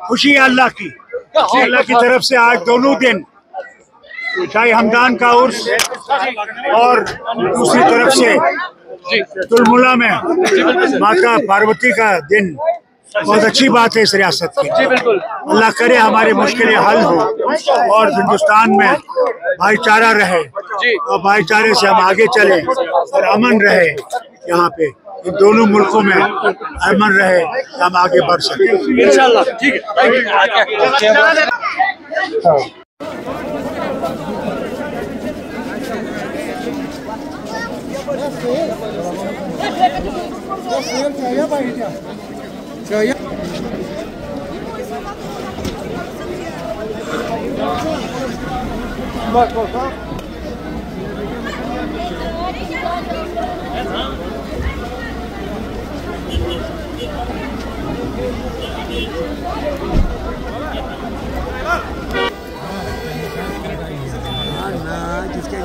खुशी अल्लाह की तरफ से आज दोनों दिन शाही हमदान का उर्स और दूसरी तरफ से तुलमुला में माता पार्वती का दिन बहुत अच्छी बात है इस रियासत की। अल्लाह करे हमारी मुश्किलें हल हो और हिंदुस्तान में भाईचारा रहे और भाईचारे से हम आगे चले और अमन रहे। यहाँ पे इन दोनों मुल्कों में अमन रहे, हम आगे बढ़ सकें इंशाअल्लाह। ठीक है। जिसके